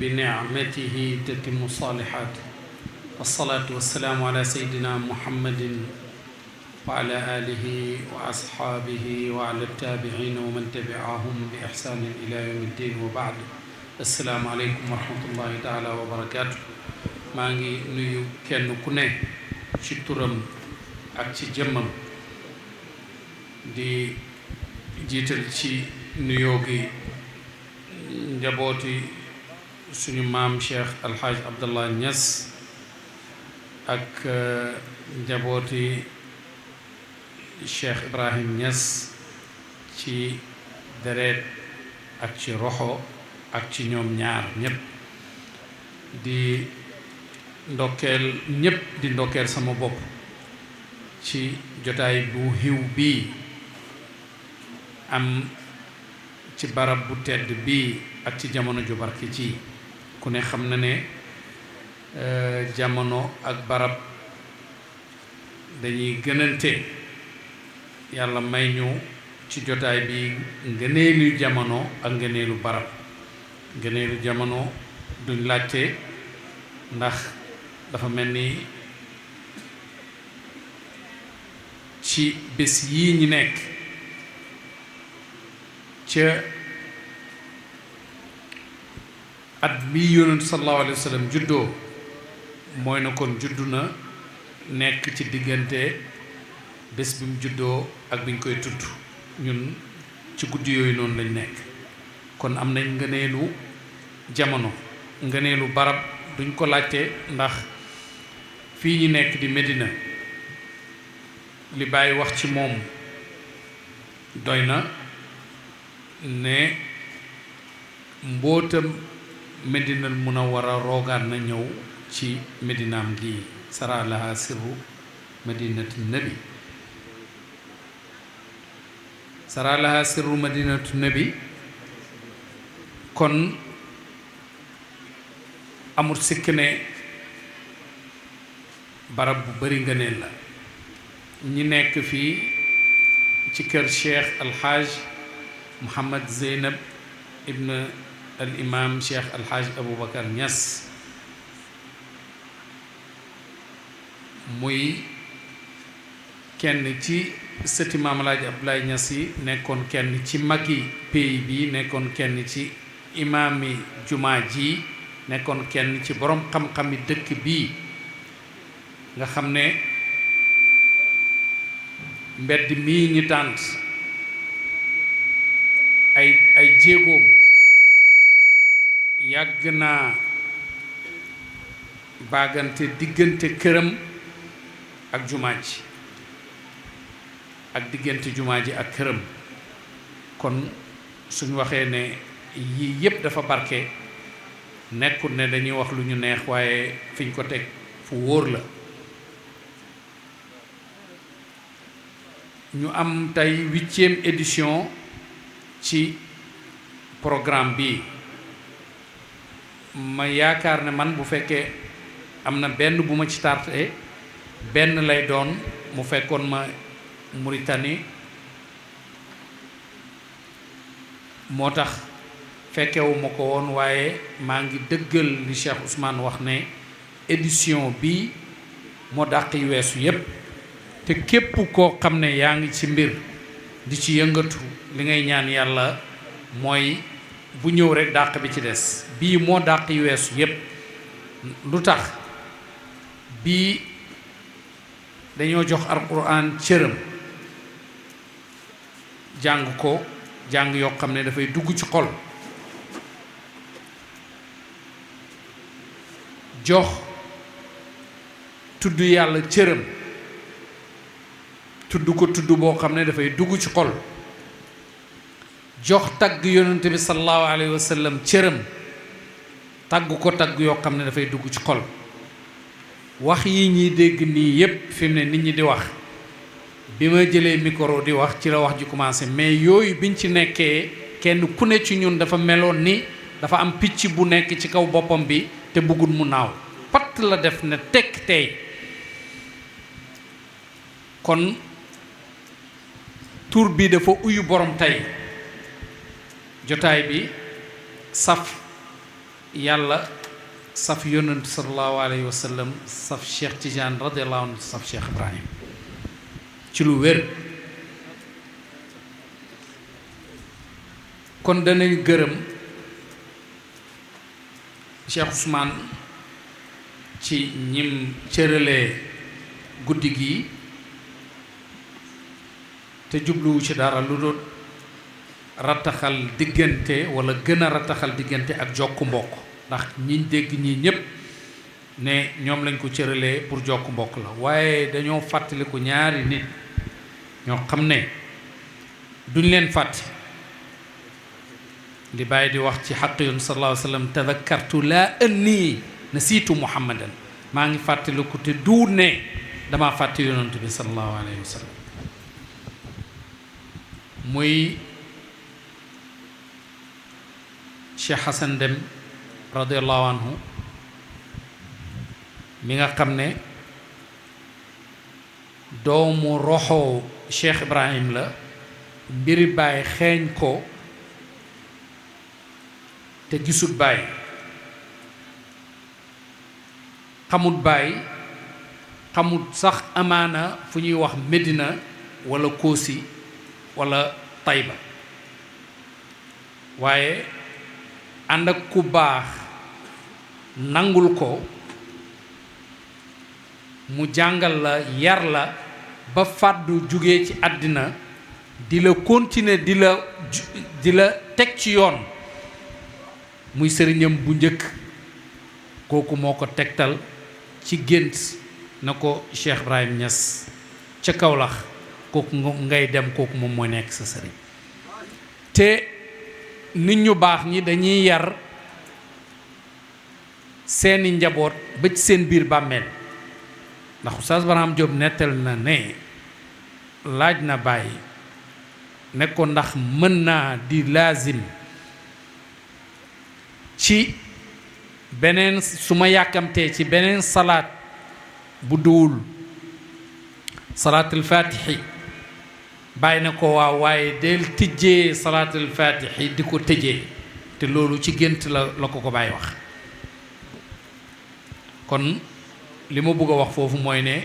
بنعمته تتم الصالحات والصلاة والسلام على سيدنا محمد وعلى آله وأصحابه وعلى التابعين ومن تبعهم بإحسان إلى يوم الدين وبعد السلام عليكم ورحمة الله تعالى وبركاته ماغي نيو كين كوني ci turam ak ci jëmmam di jiital ci nuyoo gi njabooti suñu maam Cheikh Alhaaj Abdallah Niass ak njabooti Cheikh Ibrahim Niass ci deret ak ci roxo ak ci ñoom ñaar ñépp di ndokkeel ñépp di ndokkeel sama bopp ci jotaay bu xiw bii am ci barab bu tedd bii ak ci jamono ju barke ci ku ne xam na ne jamono ak barab dañuy gënante yàlla may ñu ci jotaay bi ngëneelu jamono ak ngëneelu barab ngëneelu jamono duñ laajte ndax dafa mel ni ci bés yii ñi nekk ca at mi yonent sallallahu alayhi wa sallam juddoo mooy na kon juddu na nekk ci diggante bés bi mu juddoo ak bi ñu koy tudd ñun ci guddi yooyu noonu lañ nekk kon am nañ ngëneelu jamono ngëneelu barab duñ ko laajte ndax fii ñu nekk di Medina li Baay wax ci moom doy na ne mbootam Medinal Munawwara roogaan na ñëw ci Medinaam gi sara laha sirru madinatu nabi sara laha sirru madinatu nabi kon amul sikk ne barab bu bari ngëneel la ñi nekk fii ci kër Cheikh Alhaaj Mouhamad Zeynab ibn al imam Cheikh Alhaaj Aboubacar Niass muy kenn ci sëti Maam Alaaji Abdoulaye Niass yi nekkoon kenn ci magi pays bi nekkoon kenn ci imaami jumaa ji nekkoon kenn ci borom xam-xami dëkk bii nga xam ne mbedd mii ñu tànt ay jéegoom yàgg naa baagante diggante këram ak jumaa ji ak diggante jumaa ji ak këram kon suñ waxee ne yii yépp dafa barke nekkul ne dañuy wax lu ñu neex waaye fiñ ko teg fu wóor la ñu am tey 8e édition ci programme bi ma yaakaar ne man bu fekkee am na benn bu ma ci tarte benn lay doon mu fekkoon ma Mauritanie moo tax fekkewu ma ko woon waaye maa ngi dëggal li Cheikh Ousmane wax ne édition bi moo dàq yu weesu yépp te képp koo xam ne yaa ngi ci mbir di ci yëngatu li ngay ñaan yàlla mooy bu ñëw rek dàq bi ci des bii moo dàq yu weesu yépp lu tax bii dañoo jox alquran cëram jàng ko jàng yoo xam ne dafay dugg ci xol jox tudd yàlla cëram tudd ko tudd boo xam ne dafay dugg ci xol jox tagg yonent bi sallallahu alayhi wa sallam cëram tagg ko tagg yoo xam ne dafay dugg ci xol wax yi ñuy dégg nii yépp fi mu ne nit ñi di wax bi ma jëlee micro di wax ci la wax ji commencé mais yooyu biñ ci nekkee kenn ku ne ci ñun dafa meloon ni dafa am picc bu nekk ci kaw boppam bi te bëggul mu naaw patt la def ne tekk tey kon tur bi dafa uyu borom tey jotaay bi saf yàlla saf yonent sallallahu alayhi wa sallam saf Cheikh Tidiane radiyallahu anhu saf Cheikh Ibrahim ci lu wér. kon danañ gërëm Cheikh Ousmane ci ñim cëralee guddi gi te jubluwu ci dara lu dul rattaxal diggante wala gën a rattaxal diggante ak jokku mbokk ndax ñiñ dégg ñii ñépp ne ñoom lañ ko cëralee pour jokku mbokk la waaye dañoo fàttaliku ñaari nit ñoo xam ne duñ leen fàtte li bàyyi di wax ci xaq yoon sallallahu alayhi wa sallam tadakkartu laa anni nasiitu muhammadan maa ngi fàttaliku te duut ne damaa fàtte yonent bi sallallahu alayhi wa sallam muy Cheikh Hassan Deme radiallahu anhu mi nga xam ne doomu roxo Cheikh Ibrahim la mbiri Baay xeeñ ko te gisut Baay xamut Baay xamut sax amaana fu ñuy wax Medina wala Koosi wala Tayba waaye ànd ak ku baax nangul ko mu jàngal la yar la ba fàddu jóge ci àddina di la continuer di la teg ci yoon muy sëriñam bu njëkk kooku moo ko tegtal ci gént na ko Cheikh Ibrahim Niass ca Kaolack kooku ngay dem kooku moom mooy nekk sa sëriñ te nit ñu baax ñi dañuy yar seeni njaboot ba ci seen biir bàmmeel ndax Oustaz Barham Diop nettal na ne laaj na Baay ne ko ndax mën naa di laazim ci beneen su ma yàkkamtee ci beneen salaat bu duwul salaatul faatixi bàyyi na ko waaw waaye del tijjee salaatul faatixi di ko tëjee te loolu ci gént la ko Baay wax kon li ma bëgg a wax foofu mooy ne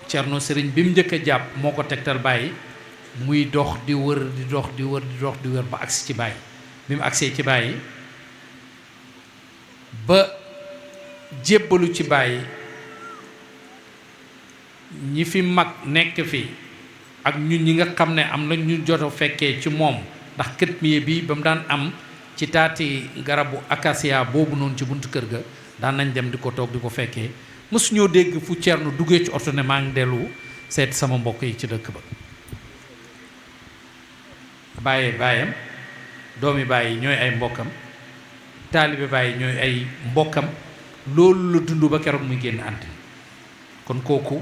Cerno sëriñ bi mu njëkk a jàpp moo ko tegtal Baay muy dox di wër di dox di wër di dox di wër ba agsi ci Baay bi mu agsee ci Baay ba jébbalu ci Baay ñi fi mag nekk fi ak ñun ñi nga xam ne am na ñu jot a fekkee ci moom ndax kët miye bi ba mu daan am ci taati garabu acacia boobu noonu ci buntu kër ga daan nañ dem di ko toog di ko fekkee mësuñoo dégg fu Cerno duggee ci oto ne maa ngi dellu seet sama mbokk yi ci dëkk ba baayam doomi Baay yi ñooy ay mbokkam taalibe Baay yi ñooy ay mbokkam loolu la dund ba keroog muy génn àddina kon kooku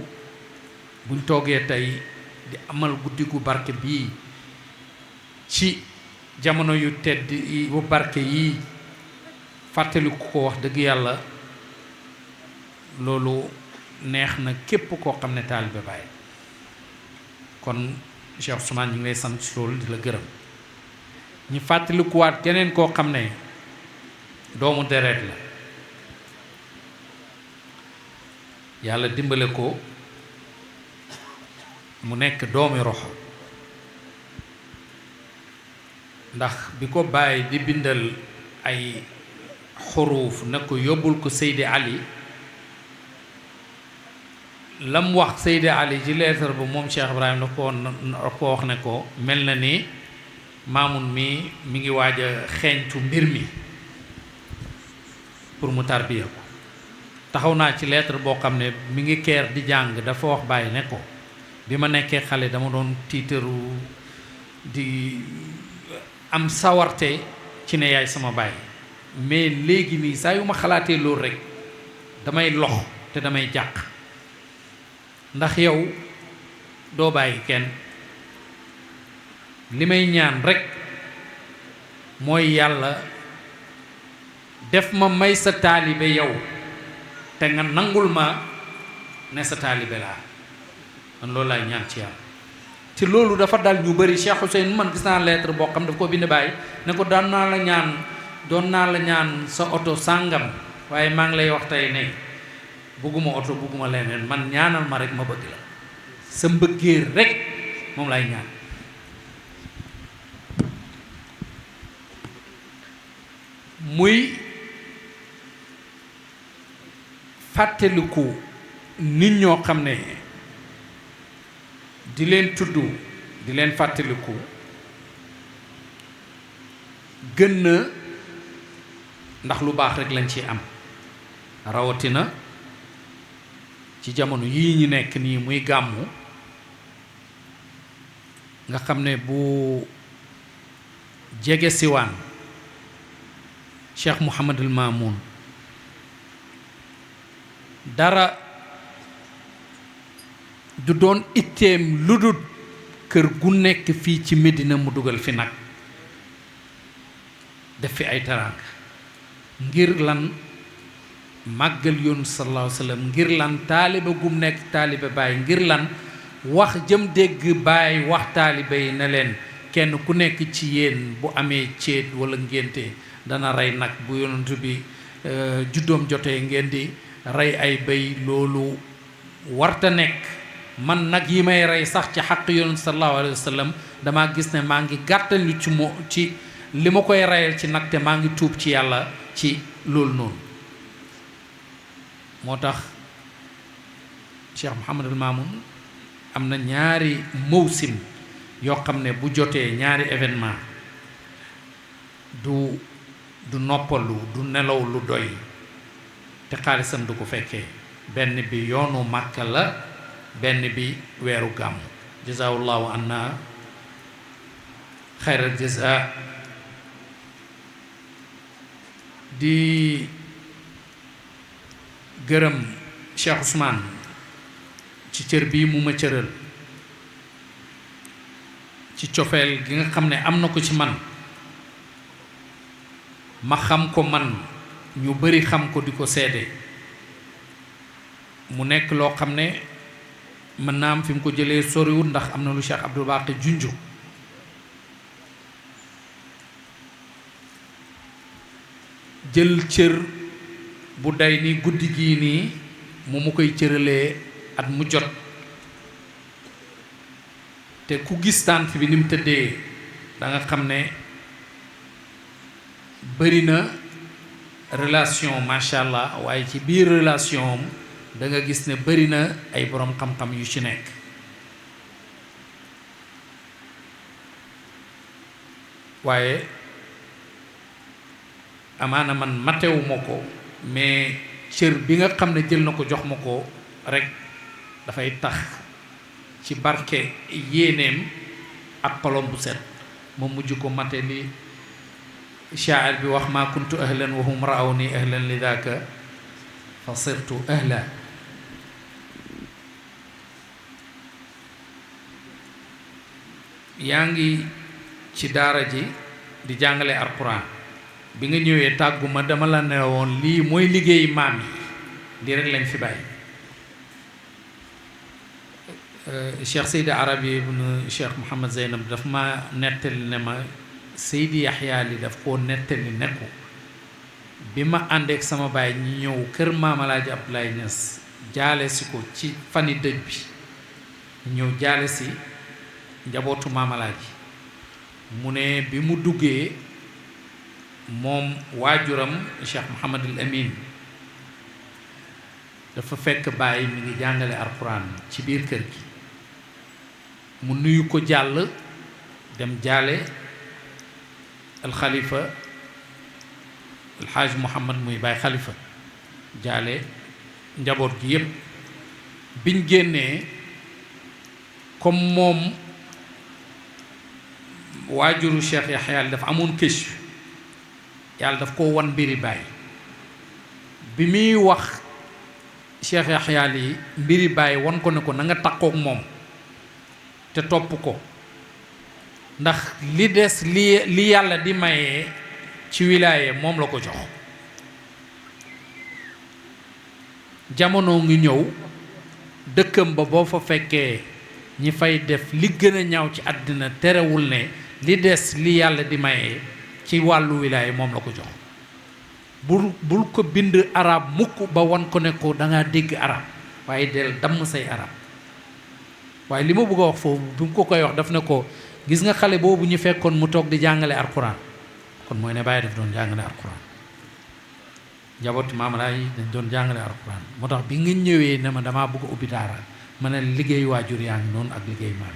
buñ toogee tey di amal guddi gu barke bii ci jamono yu tedd yi bu barke yii fàttaliku ko wax dëgg yàlla loolu neex na képp koo xam ne taalibe Baay kon Cheikh Ousmane ñu ngi lay sant ci loolu di la gërëm ñu fàttalikuwaat keneen koo xam ne doomu deret la yàlla dimbale ko mu nekk doomi roxo ndax bi ko Baay di bindal ay xuruuf na ko yóbbul ko Seydi Ali lam wax Seydi Ali ci leetar ba moom Cheikh Ibrahim da ko wax ne ko mel na ni Maamun mi ngi waaj a xeeñtu mbir mi pour mu tarbiya ko taxaw naa ci lettre boo xam ne mi ngi keer di jàng dafa wax Baay ne ko bi ma nekkee xale dama doon tiitaru di am sawarte ci ne yaay sama baay mais léegi nii saa yu ma xalaatee loolu rek damay lox te damay jàq ndax yow doo bàyyi kenn li may ñaan rek mooy yàlla def ma may sa taalibe yow te nga nangul ma ne sa taalibe laa man loolu laay ñaan ci yàlla te loolu dafa dal ñu bëri Cheikh Hussein man gis naa lettre boo xam daf ko bind Baay ne ko daan naa la ñaan doon naa la ñaan sa oto sàngam waaye maa ngi lay wax tey ne bëgguma oto bëgguma leneen man ñaanal ma rek ma bëgg la sa mbëggeel rek moom lay ñaan. muy fàttaliku nit ñoo xam ne di leen tudd di leen fàttaliku gën na ndax lu baax rek lañ ci am, rawatina ci jamono yii ñu nekk nii muy gàmmu nga xam ne bu jege siwaan Cheikh Mouhamadul Mamoun dara du doon itteem lu dul kër gu nekk fii ci Medina mu dugal fi nag def fi ay teraanga ngir lan màggal yoonu sallallahu alayhi wa sallam, ngir lan taaliba gum nekk taaliba Baay, ngir lan wax jëm dégg Baay wax taaliba yi ne leen kenn ku nekk ci yéen bu amee céet wala ngénte dana rey nag, bu yonent bi juddoom jotee ngeen di rey ay béy, loolu warta nekk. man nag yi may rey sax ci xaq yonent sallallahu alayhi wa sallam damaa gis ne maa ngi gàttal lu ci li ma koy reyal ci nag, te maa ngi tuub ci yàlla ci loolu noonu. moo tax Cheikh Mouhamadul Mamoun am na ñaari mawsim yoo xam ne bu jotee ñaari événement du noppalu du nelaw lu doy te xaalisam du ko fekkee. benn bi yoonu Màkka la, benn bi weeru gàmmu. jazaahullahu anna xayral jazaa. di gërëm Cheikh Ousmane ci cër bii mu ma cëral, ci cofeel gi nga xam ne am na ko ci man, ma xam ko man, ñu bari xam ko di ko seede. mu nekk loo xam ne mën naa am fi mu ko jëlee soriwul, ndax am na lu Cheikh Abdou Baqi junju. jël cër bu day ni guddi gii nii mu koy cëralee at mu jot, te ku gis tànt bi ni mu tëddee da nga xam ne bëri na relation macha allah, waaye ci biir relation am da nga gis ne bëri na ay borom xam-xam yu ci nekk. waaye amaana man matewuma ko, mais cër bi nga xam ne jël na ko jox ma ko rek dafay tax ci barke yéeneem ak xolom bu set ma mujj ko mate li shaa'ir bi wax ma kuntu ahlan wa hum ra'awni ahlan li daaka fa sirtu ahla. yaa ngi ci daara ji di jàngale alquran, bi nga ñëwee tàgguma dama la ne woon lii mooy liggéey maam yi, lii rek lañ fi bàyyi. Cheikh Seydi Arabi ibn Cheikh Mouhamad Zeynab daf ma nettali ne ma Seydi Yaxya li daf koo nettali ne ko bi ma àndeek sama baay ñi ñëw kër Maam Alaaji Abdoulaye Niass jaale si ko ci fani dëj bi, ñëw jaale si njabootu Maam Alaaji. mu ne bi mu duggee moom waajuram Cheikh Mouhamadul Amin dafa fekk bàyyi mi ngi jàngale alquran ci biir kër gi, mu nuyu ko jàll dem jaale alxalifa alxaaj Mouhamad muy Baay Xalifa, jaale njaboot gi yépp. biñ génnee comme moom waajuru Cheikh Yaxya dafa amoon kës, yàlla daf ko wan mbiri baay. bi muy wax Cheikh Yaxya yi mbiri baay wan ko ne ko na nga takkook moom te topp ko, ndax li des li yàlla di mayee ci wilaaye moom la ko jox. jamono ngi ñëw dëkkam ba boo fa fekkee ñi fay def li gën a ñaaw ci àddina terewul ne li des li yàlla di mayee ci wàllu wilaaya moom la ko jox bul ko bind arab mukk ba wan ko ne ko da ngaa dégg arab waaye del damm say arab waaye li ma bëgg a wax foofu bi mu ko koy wax daf ne ko gis nga xale boobu ñu fekkoon mu toog di jàngale alquran kon mooy ne Baye daf doon jàngale alquran njabootu maam laay dañ doon jàngale alquran moo tax bi nga ñëwee ne ma damaa bëgg a ubbi daara ma ne liggéey waajur yaa ngi noonu ak liggéey maam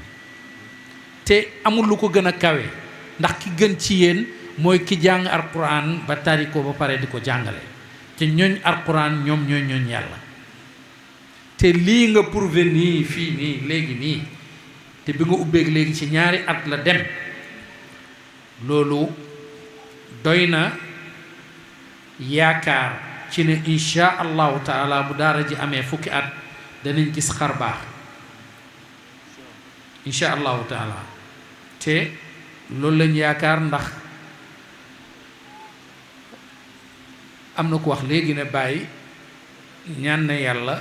te amul lu ko gën a kawe ndax ki gën ci yéen mooy ki jàng alquran ba tari ko ba pare di ko jàngale te ñooñ alquran ñoom ñooy ñooñ yàlla te lii nga prouvé nii fii nii léegi nii te bi nga ubbeeg léegi ci ñaari at la dem loolu doy na yaakaar ci ne insha allahu taala bu daara ji amee fukki at danañ gis xar baax insha allahu taala te loolu lañ yaakaar ndax am na ku wax léegi ne Baye ñaan na yàlla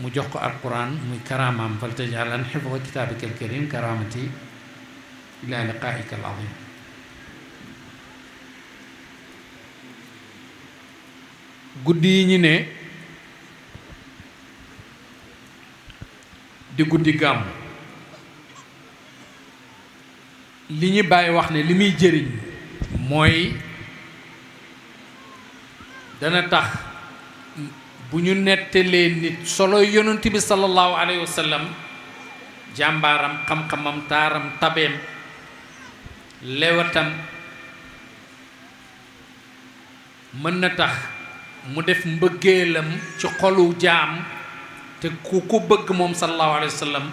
mu jox ko alquran muy karaamaam fal taj'alan hifza kitaabika al-karim karaamati ila liqaa'ika al-azim guddi yi ñu ne di guddi gàmm li ñu Baye wax ne li muy jëriñ mooy dana tax bu ñu nettalee nit solo yonent bi sallallahu alayhi wa sallam jàmbaaram xam-xamam taaram tabeem lewatam mën na tax mu def mbëggeelam ci xolu jaam te ku ko bëgg moom sallallahu alayhi wa sallam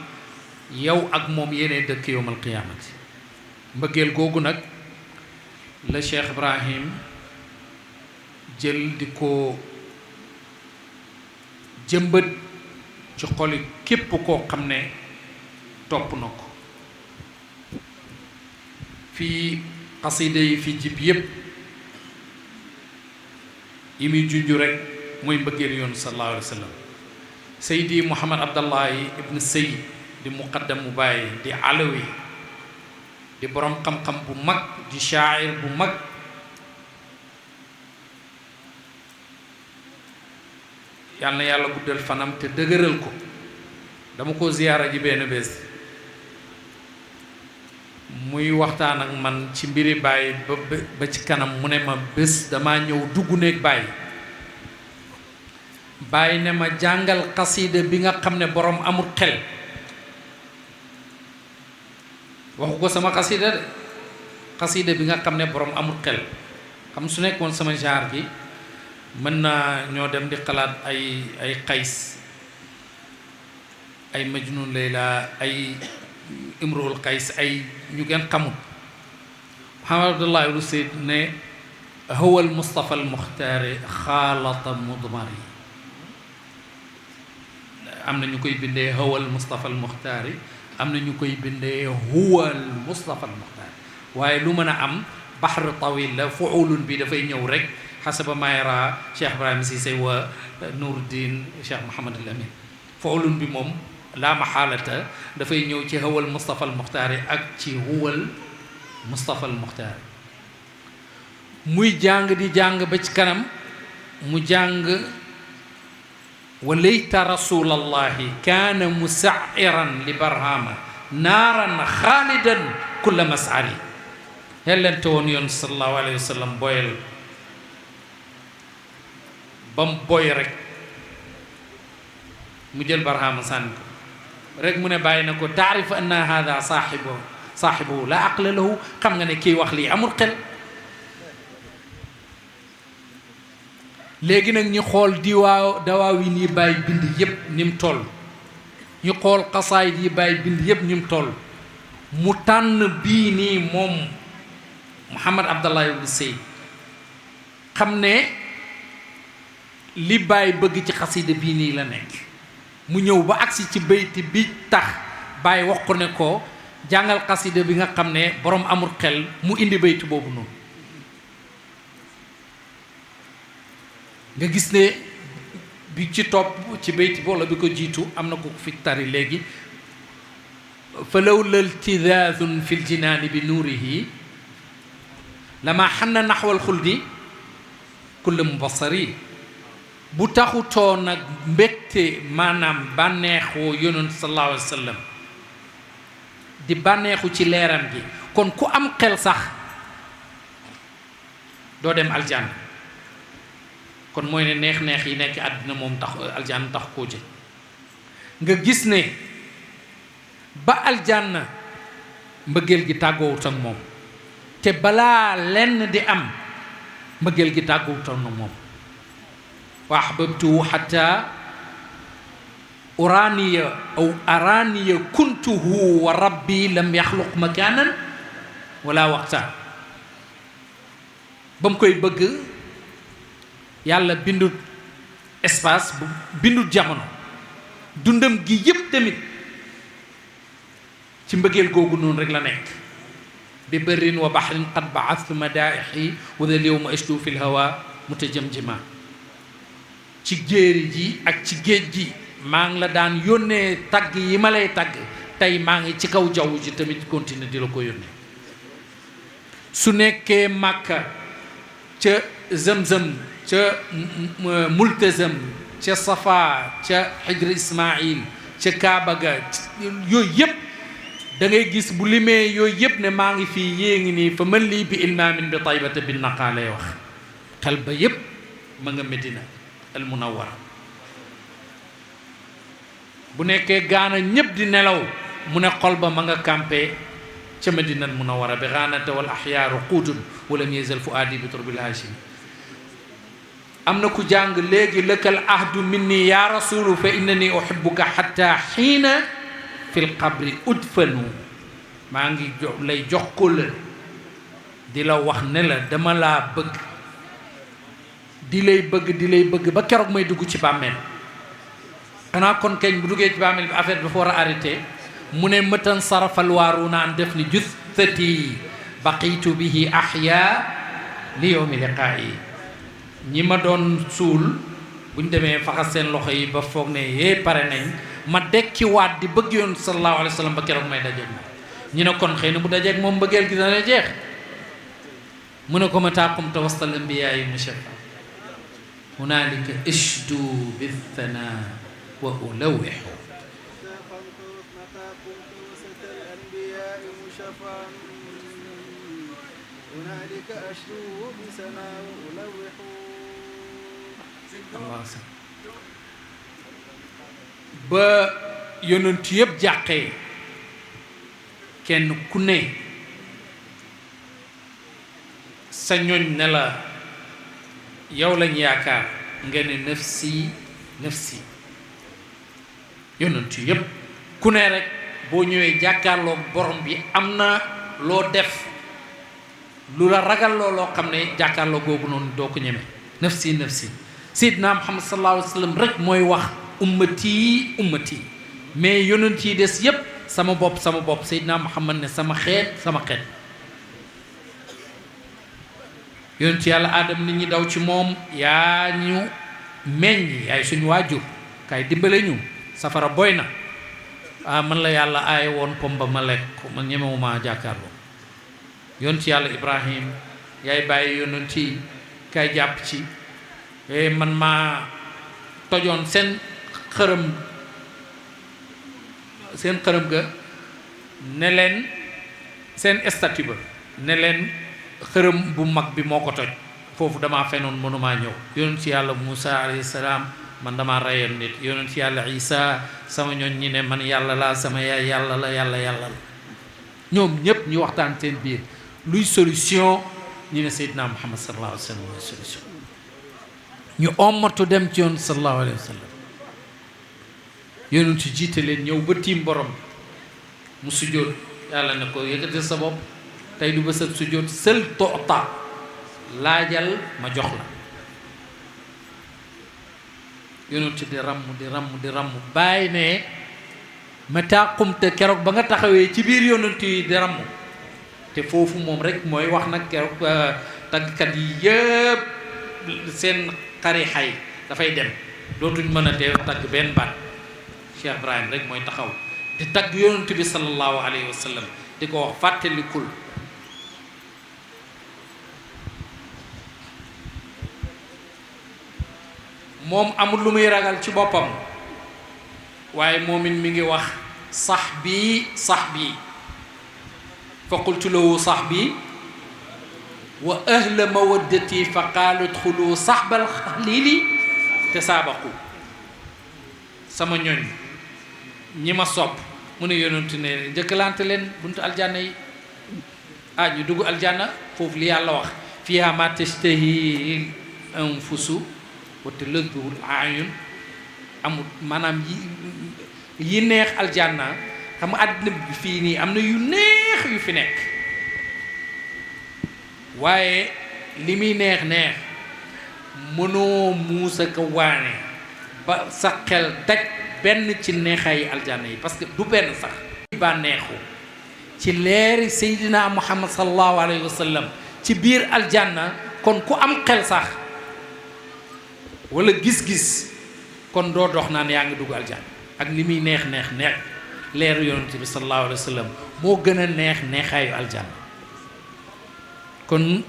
yow ak moom yéenee dëkk yowmal qiyaamati mbëggeel googu nag la Cheikh Ibrahim jël di ko jëmbët ci xoli képp koo xam ne topp na ko fii xasida yi fi jib yépp yi muy junju rek mooy mbëggeel yoon sallallahu alayhi wa sallam Seydi Mouhamad Abdallahi ibn Seyd di muqaddam mu bàyyi di alawi di borom xam-xam bu mag di shaa'ir bu mag yal na yàlla guddal fanam te dëgëral ko dama ko ziyaara ji benn bés muy waxtaan ak man ci mbiri Baye ba ci kanam mu ne ma bés dama ñëw dugg néeg Baye ne ma jàngal xasida bi nga xam ne borom amul xel waxu ko sama xasida de xasida bi nga xam ne borom amul xel xam su nekkoon sama genre gi mën naa ñoo dem di xalaat ay Qays ay Majnun Layla ay Imruul Qays ay ñu gën xamul Muhammad Abdullahi ibn Sayd ne huwa al Mustafa al Muxtaari xaalata mudmari am na ñu koy bindee huwa al Mustafa al Muxtaari am na ñu koy bindee huwa al Mustafa al Muxtaari waaye lu mën a am baxru tawil la fuulun bi dafay ñëw rek xasaba mayra Cheikh Ibrahima Cissé wa Nouruddin Cheikh Mouhamad al Amin fuulun bi moom laa maxaalata dafay ñëw ci huwal Mustafa al Muxtaari ak ci huwal Mustafa al Muxtaari muy jàng di jàng ba ci kanam mu jàng wa layta rasulallahi kaana musairan li barhama naaran xaalidan kulla masari xellente woon yoon sallallahu alayhi wa sallam boyal ba mu boy rek mu jël barhama sànni ko rek mu ne bàyyi na ko taarif anna hada saaxibu la aqla lahu xam nga ne kii wax lii amul xel léegi nag ñu xool dawaawin yi bàyyi bind yépp ni mu toll ñu xool xasaayid yi bàyyi bind yépp ni mu toll mu tànn bii nii moom Muhammad Abdallahi ibn Sayd xam ne li bàyyi bëgg ci xasida bii nii la nekk mu ñëw ba agsi ci bayti bi tax bàyyi wax ko ne ko jàngal xasida bi nga xam ne boroom amul xel mu indi bayti boobu noonu nga gis ne bi ci topp ci bayti boola bi ko jiitu am na ko fi tari léegi fa lawla iltidaadun fi ljinaani bi nuurihi lama xanna naxwal xuldi kulle mubassari bu taxutoo nag mbégte maanaam bànneexoo yonent sallallahu alayhi wa sallam di bànneexu ci leeram gi kon ku am xel sax doo dem aljanna kon mooy ne neex-neex yi nekk àddina moom tax aljanna tax koo jël nga gis ne ba aljanna mbëggeel gi tàggoowut ak moom te balaa lenn di am mbëggeel gi tàggoowut ak moom wa ahbabtuhu hatta uraniya aw araniya kuntuhu wa rabbi lam yaxluq makanan wala waqta ba mu koy bëgg yàlla bindut espace bu bindut jamono dundam gi yépp tamit ci mbëggeel googu noonu rek la nekk bi barrin wa baxrin qad ba'athtu madaaixi wa dal yawma ashdu fi lhawa mutajamjima ci jéeri ji ak ci géej gi maa ngi la daan yónnee tagg yi ma lay tagg tey maa ngi ci kaw jaww ji tamit continuer di la ko yónnee su nekkee Màkka ca Zamzam ca Multazam ca Safa ca Hijr Ismaïl ca Kaaba ga yooyu yëpp da ngay gis bu limee yooyu yëpp ne maa ngi fii yée ngi nii fa man lii bi ilmaamin bi taybata bi naqaa lay wax xel ba yëpp ma nga Medina al Munawwara bu nekkee gaana ñëpp di nelaw mu ne xol ba ma nga campé ca Medina al Munawwara bi gaanate wal axyaaru quutun walam yazal fuaadi bi turbil haashim am na ku jàng léegi lëkkal ahdu minni ya rasulu fa innani uhibbuka hatta xiina fil qabri udfanu maa ngi lay jox ko la di la wax ne la dama laa bëgg di lay bëgg ba keroog may dugg ci bàmmeel xanaa kon keñ bu duggee ci bàmmeel bi affaire bi dafa war a arrêté mu ne mëtan sarafal waaruuna an def ni juthati baqitu bihi ahya li yawmi liqaa'i ñi ma doon suul buñ demee faxas seen loxo yi ba foog ne yee pare nañ ma dekki waat di bëgg yoon sallallahu alayhi wa sallam ba keroog may dajeeg moom ñu ne kon xëy na bu dajeeg moom mbëggeel gi dana jeex mu ne ko mata qumta wastal anbiyaa'i mushaffa hunaalika ashdu bithana wa ulawixu ba yonent yëpp jàqee kenn ku ne sa ñoñ ne la yow lañ yaakaar nga ne nafsi nafsi yonent yëpp ku ne rek boo ñëwee jàkkaarloo borom bi am na loo def lu la ragal loo xam ne jàkkaarloo googu noonu doo ko ñeme nafsi nafsi Seydina Muhammad sallallahu alayhi wa sallam rek mooy wax ummati ummati mais yonent yi des yépp sama bopp Seydina Muhammad ne sama xeet yonent yàlla aadam nit ñi daw ci moom yaa ñu meññ yaay suñu waajur kay dimbale ñu safara boy na man la yàlla aaye woon pom ba ma lekk ko man ñemewuma jàkkaarloo yonent yàlla Ibrahim yaay bàyyi yonent yi kay jàpp ci man maa tojoon seen xërëm ga ne leen seen statue ba ne leen xërëm bu mag bi moo ko toj foofu damaa fenoon mënumaa ñëw yonent ci yàlla Muusa alayhi salaam man damaa reyoon nit yonent ci yàlla Isa sama ñoon ñi ne man yàlla laa sama yaay yàlla la ñoom ñépp ñu waxtaan seen biir luy solution ñu ne Seydina Muhammad sallallahu alayhi wa sallam luy solution ñu ommatu dem ci yoon sallallahu alayhi wa sallam yonent ci jiite leen ñëw ba tiim borom mu sujjóot yàlla ne ko yëkkati sa bopp tey du bésab sujjóot sël toota laajal ma jox la yonent di ramm bàyyi ne ma tàqumte keroog ba nga taxawee ci biir yonent yi di ramm te foofu moom rek mooy wax nag keroog tàggkat yi yëpp seen xarixa yi dafay dem dootuñ mën a dee tagg benn baat Cheikh Ibrahim rek mooy taxaw di tagg yonent bi sallallahu alayhi wa sallam di ko wax fàttalikul moom amul lu muy ragal ci boppam waaye moomin mi ngi wax sahbi sahbi fa qultu lahu sahbi wa ahla mawaddati fa qaalu udxulu sahbal xalili te saabaqu sama ñoñ ñi ma sopp mu ne yonentu ne njëkkalante leen buntu aljanna yi ñu dugg aljanna foofu li yàlla wax fiha ma tashtahi anfusu wa talazzu al-a'yun amul maanaam yi neex aljanna xam nga àddina bi fii nii am na yu neex yu fi nekk waaye li muy neex neex mënoo muusa ko waane ba sa xel daj benn ci neexaayi aljanna yi parce que du benn sax bànneexu ci leeri seydina muhammad sallallahu alayhi wa sallam ci biir aljanna kon ku am xel sax wala gis-gis kon doo dox naan yaa ngi dugg aljanna ak li muy neex neex neex leeru yonent bi sallallahu alayhi wa sallam moo gën a neex neexaayu aljanna kon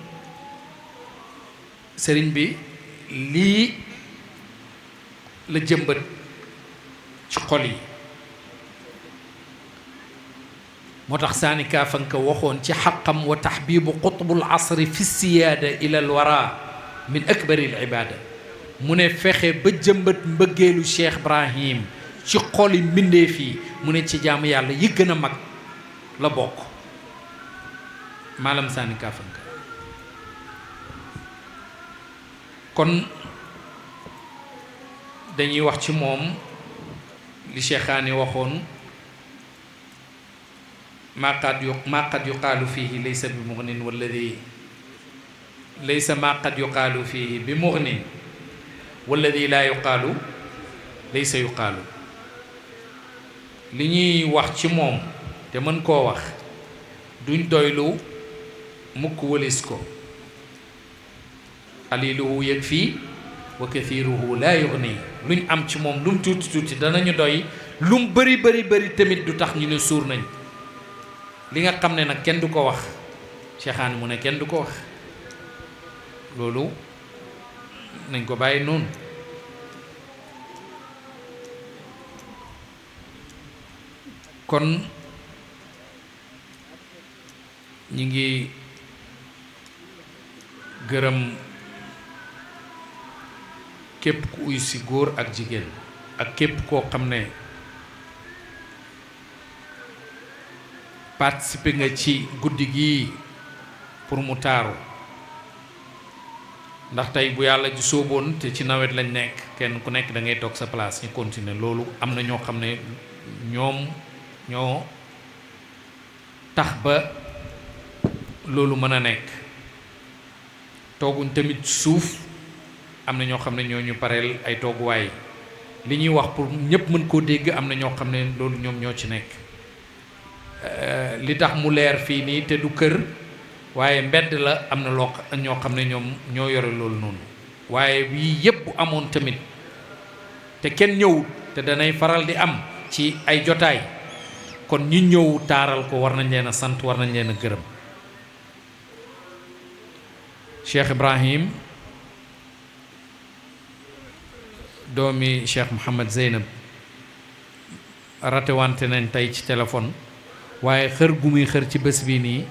sëriñ bi lii la jëmbat ci xol yi moo tax saani kaafanka waxoon ci xaqam wa taxbibu qutbul asri fi siyaada ila al wara min akbari al ibada mu ne fexe ba jëmbat mbëggeelu Cheikh Ibrahim ci xol yi mbindeef yi mu ne ci jaamu yàlla yi gën a mag la bokk maalam saani kaafanka kon dañuy wax ci moom li Cheikhaani waxoon maa qad yuqaalu fiihi laysa bi mughnin walladi laysa maa qad yuqaalu fiihi bi mughnin walladi laa yuqaalu laysa yuqaalu li ñuy wax ci moom te mën koo wax duñ doylu mukk wëlis ko qaliluhu yakfi wa kathiruhu laa yughni luñ am ci moom lu mu tuuti tuuti danañu doy lu mu bëri bëri bëri tamit du tax ñu ne suur nañ li nga xam ne nag kenn du ko wax Cheikhaani mu ne kenn du ko wax loolu nañ ko bàyyi noonu kon ñi ngi gërëm képp ku uy si góor ak jigéen ak képp koo xam ne participer nga ci guddi gii pour mu taaru ndax tey bu yàlla ji sóoboon te ci nawet lañ nekk kenn ku nekk da ngay toog sa place ñu continuer loolu am na ñoo xam ne ñoom ñoo tax ba loolu mën a nekk tooguñ tamit suuf am na ñoo xam ne ñoo ñu pareel ay tooguwaay li ñuy wax pour ñëpp mën koo dégg am na ñoo xam ne loolu ñoom ñoo ci nekk li tax mu leer fii nii te du kër waaye mbedd la am na loo ñoo xam ne ñoom ñoo yore loolu noonu waaye yii yëpp bu amoon tamit te kenn ñëwut te danay faral di am ci ay jotaay kon ñi ñëw taaral ko war nañ leen a sant war nañ leen a gërëm Cheikh Ibrahim doomi Cheikh Mouhamad Zeynab ratewante nañ tey ci téléphone waaye xër gu muy xër ci bés bi nii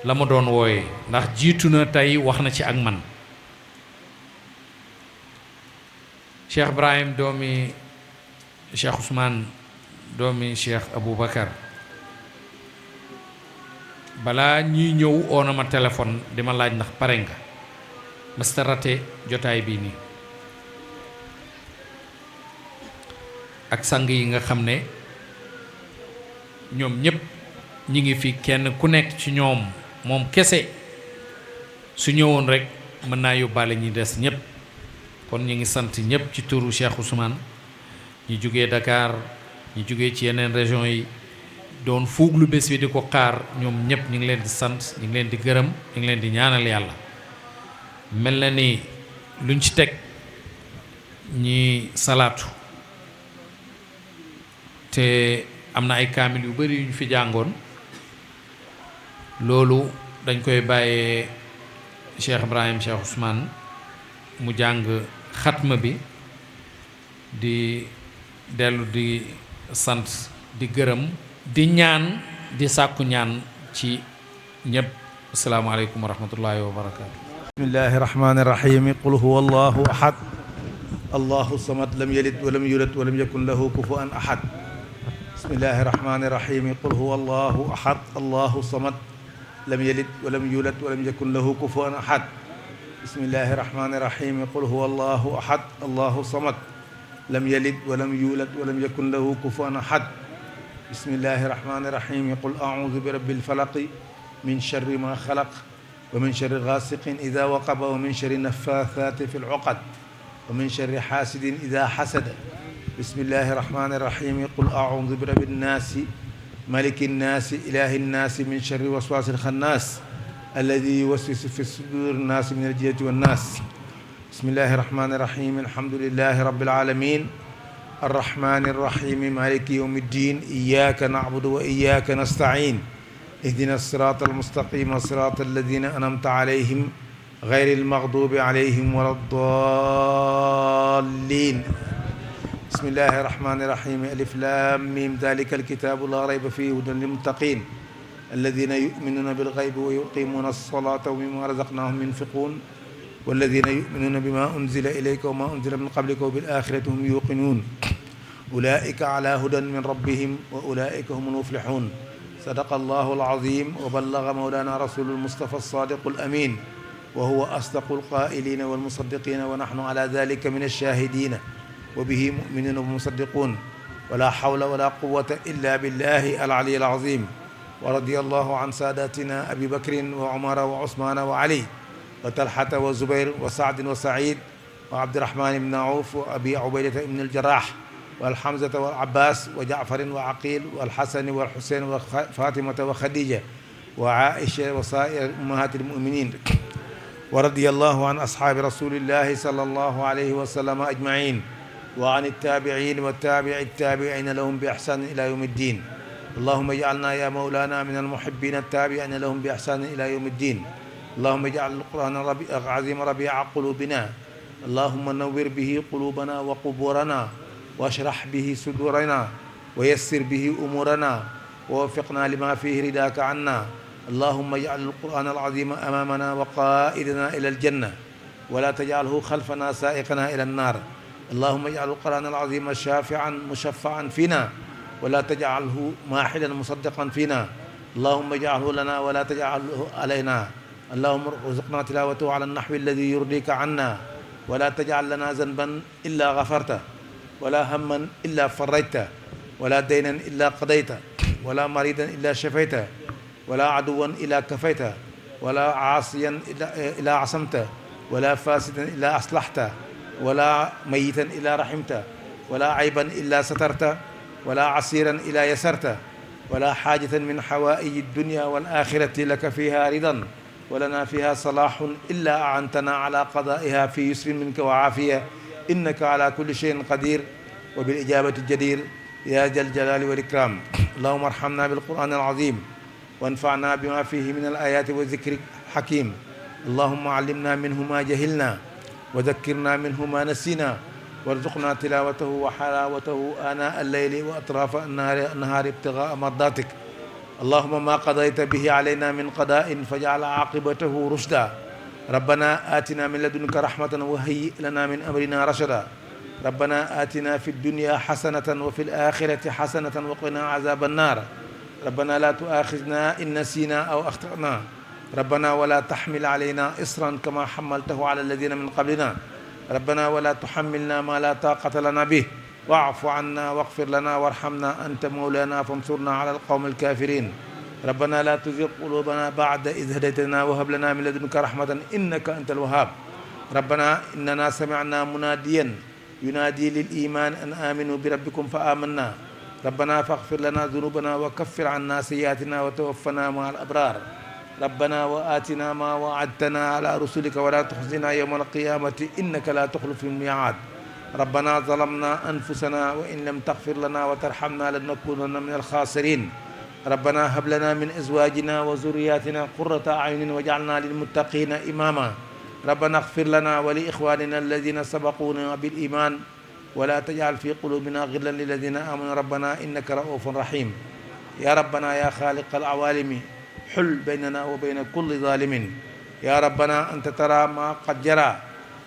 la ma doon wooye ndax jiitu na tey wax na ci ak man Cheikh Ibrahim doomi Cheikh Ousmane doomi Cheikh Aboubacar balaa ñuy ñëw oo na ma téléphone di ma laaj ndax pare nga mësta rate jotaay bii nii ak sang yi nga xam ne ñoom ñëpp ñi ngi fi kenn ku nekk ci ñoom moom kese su ñëwoon rek mën naa yóbbaale ñi des ñëpp kon ñi ngi sant ñëpp ci turu Cheikh Ousmane ñu jógee Dakar ñu jógee ci yeneen région yi doon fuuglu bés bi di ko xaar ñoom ñëpp ñu ngi leen di sant ñu ngi leen di gërëm ñu ngi leen di ñaanal yàlla mel na ni luñ ci teg ñi salaatu te am na ay kaamil yu bari yu ñu fi jàngoon loolu dañ koy bàyyee Cheikh Ibrahim Cheikh Ousmane mu jàng xatma bi di dellu di sant di gërëm di ñaan di sàkku ñaan ci ñëpp. asalaamaaleykum wa rahmatullahi wa barakaatu. bismillahi rahmani rahim qul huwa allahu ahad allahu samad lam yalid walam yulad walam yakun lahu kufuwan ahad. bismillahi rahmani rahim qul huwa allahu ahad allahu samad lam yalid walam yulad walam yakun lahu kufuwan ahad. bismillahi rahmani rahim qul huwa allahu ahad allahu samad lam yalid walam yulad walam yakun lahu kufuwan ahad. bismillahi rahmani rahim qul a'udhu bi rabbil falaq min sharri ma khalaq wa min sharri ghasiqin idha waqaba wa min sharri naffathati fil 'uqad wa min sharri hasidin idha hasada. bismillahi rahmani rahim qul a'udhu bi rabbin nas malikin nas ilahin nas min sharri waswasil khannas alladhi yuwaswisu fi sudurin nas min al-jinnati wan nas. bismillahi rahmani rahim alhamdulillahi rabbil alamin arrahmani arrahim maliki yawmiddin iyyaka na'budu wa iyyaka nasta'in اهدنا الصراط المستقيم صراط الذين أنعمت عليهم غير المغضوب عليهم ولا الضالين. بسم الله الرحمن الرحيم ألف لام ميم ذلك الكتاب لا ريب فيه هدى للمتقين الذين يؤمنون بالغيب ويقيمون الصلاة ومما رزقناهم ينفقون والذين يؤمنون بما أنزل إليك وما أنزل من قبلك وبالآخرة هم يوقنون أولئك على هدى من ربهم وأولئك هم المفلحون. صدق الله العظيم وبلغ مولانا رسول المصطفى الصادق الأمين وهو أصدق القائلين والمصدقين ونحن على ذلك من الشاهدين وبه مؤمنون ومصدقون ولا حول ولا قوة إلا بالله العلي العظيم. ورضي الله عن ساداتنا أبي بكر وعمر وعثمان وعلي وطلحة وزبير وسعد وسعيد وعبد الرحمن بن عوف وأبي عبيدة بن الجراح والحمزة والعباس وجعفر وعقيل والحسن والحسين وفاطمة وخديجة وعائشة وسائر أمهات المؤمنين. ورضي الله عن أصحاب رسول الله صلى الله عليه وسلم أجمعين وعن التابعين والتابع التابعين لهم بإحسان إلى يوم الدين. اللهم اجعلنا يا مولانا من المحبين التابعين لهم بإحسان إلى يوم الدين. اللهم اجعل القرآن العظيم ربيع قلوبنا اللهم نور به قلوبنا وقبورنا واشرح به صدورنا ويسر به أمورنا ووفقنا لما فيه رداك عنا. اللهم اجعل القرآن العظيم أمامنا وقائدنا إلى الجنة ولا تجعله خلفنا سائقنا إلى النار. اللهم اجعل القرآن العظيم شافعا مشفعا فينا ولا تجعله ماحلا مصدقا فينا. اللهم اجعله لنا ولا تجعله علينا. اللهم ارزقنا تلاوته على النحو الذي يرضيك عنا ولا تجعل لنا ذنبا إلا غفرته ولا هما إلا فرجته ولا دينا إلا قضيته ولا مريضا إلا شفيته ولا عدوا إلا كفيته ولا عاصيا إلا عصمته ولا فاسدا إلا أصلحته ولا ميتا إلا رحمته ولا عيبا إلا سترته ولا عسيرا إلا يسرته ولا حاجة من حوائج الدنيا والآخرة لك فيها رضا ولنا فيها صلاح إلا أعنتنا على قضائها في يسر منك وعافية إنك على كل شيء قدير وبالإجابة الجدير يا ذا الجلال والإكرام. اللهم ارحمنا بالقرآن العظيم وانفعنا بما فيه من الآيات والذكر الحكيم. اللهم علمنا منه ما جهلنا وذكرنا منه ما نسينا وارزقنا تلاوته وحلاوته آناء الليل وأطراف النهار ابتغاء مرضاتك. اللهم ما قضيت به علينا من قضاء فجعل عاقبته رشدا. ربنا آتنا من لدنك رحمة وهيئ لنا من أمرنا رشدا. ربنا آتنا في الدنيا حسنة وفي الآخرة حسنة وقنا عذاب النار. ربنا لا تؤاخذنا إن نسينا أو أخطأنا. ربنا ولا تحمل علينا إصرا كما حملته على الذين من قبلنا. ربنا ولا تحملنا ما لا طاقة لنا به واعف عنا واغفر لنا وارحمنا أنت مولانا فانصرنا على القوم الكافرين. ربنا لا تزغ قلوبنا بعد إذ هديتنا وهب لنا من لدنك رحمة إنك أنت الوهاب. ربنا إننا سمعنا مناديا ينادي للإيمان أن آمنوا بربكم فآمنا. ربنا فاغفر لنا ذنوبنا وكفر عنا سيئاتنا وتوفنا مع الأبرار. ربنا وآتنا ما وعدتنا على رسلك ولا تخزنا يوم القيامة إنك لا تخلف الميعاد. ربنا ظلمنا أنفسنا وإن لم تغفر لنا وترحمنا لنكونن من الخاسرين. ربنا هب لنا من أزواجنا وذرياتنا قرة أعين واجعلنا للمتقين إماما. ربنا اغفر لنا ولإخواننا الذين سبقونا بالإيمان ولا تجعل في قلوبنا غلا للذين آمنوا ربنا إنك رؤوف رحيم يا ربنا يا خالق العوالم حل بيننا وبين كل ظالم يا ربنا أنت ترى ما قد جرى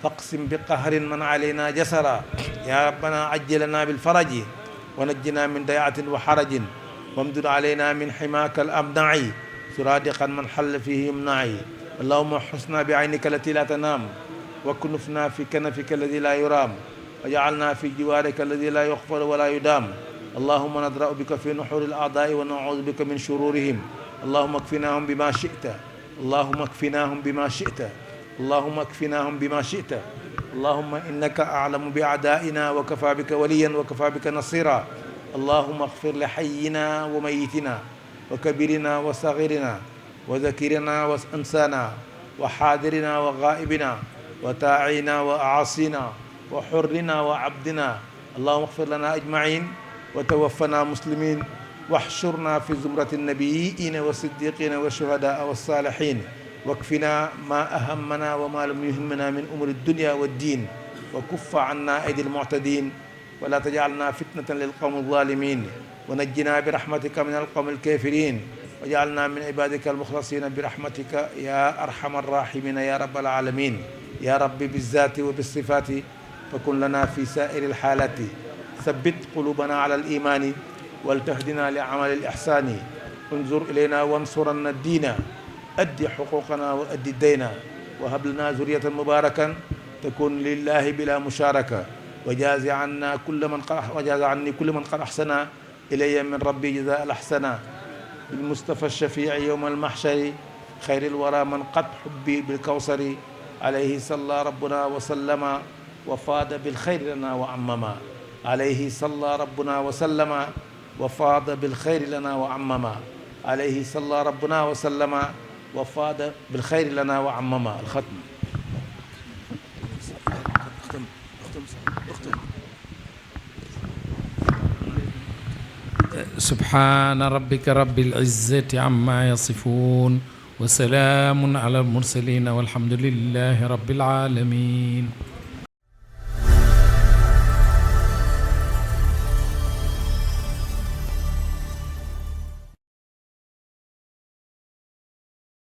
فاقسم بقهر من علينا جسرا يا ربنا عجلنا بالفرج ونجنا من ضيعة وحرج وامدد علينا من حماك الأمنع سرادقا من حل فيه يمنعي اللهم حسنا بعينك التي لا تنام وكنفنا في كنفك الذي لا يرام وجعلنا في جوارك الذي لا يغفر ولا يدام اللهم ندرأ بك في نحور الأعداء ونعوذ بك من شرورهم اللهم اكفناهم بما شئت اللهم اكفناهم بما شئت اللهم اكفناهم بما شئت اللهم إنك أعلم بأعدائنا وكفى بك وليا وكفى بك نصيرا اللهم اغفر لحينا وميتنا وكبيرنا وصغيرنا وذكرنا وأنسانا وحاضرنا وغائبنا وتاعينا وأعاصينا وحرنا وعبدنا اللهم اغفر لنا أجمعين وتوفنا مسلمين واحشرنا في زمرة النبيين والصديقين والشهداء والصالحين واكفنا ما أهمنا وما لم يهمنا من أمور الدنيا والدين وكف عنا أيدي المعتدين ولا تجعلنا فتنة للقوم الظالمين ونجنا برحمتك من القوم الكافرين وجعلنا من عبادك المخلصين برحمتك يا أرحم الراحمين يا رب العالمين يا رب بالذات وبالصفات فكن لنا في سائر الحالات ثبت قلوبنا على الإيمان ولتهدنا لعمل الإحسان انظر إلينا وانصرنا الدين أدي حقوقنا وأدي الدين وهب لنا ذرية مباركا تكون لله بلا مشاركة وجاز عني كل من قد أحسن إلي من ربي جزاء الأحسن بالمصطفى الشفيع يوم المحشر خير الورى من قد حبي بالكوثر عليه صلى ربنا وسلم وفاد بالخير لنا وعمما عليه صلى ربنا وسلم وفاد بالخير لنا وعمما عليه صلى ربنا وسلم وفاد بالخير لنا وعمما الختم سبحان ربك رب العزة عما يصفون وسلام على المرسلين والحمد لله رب العالمين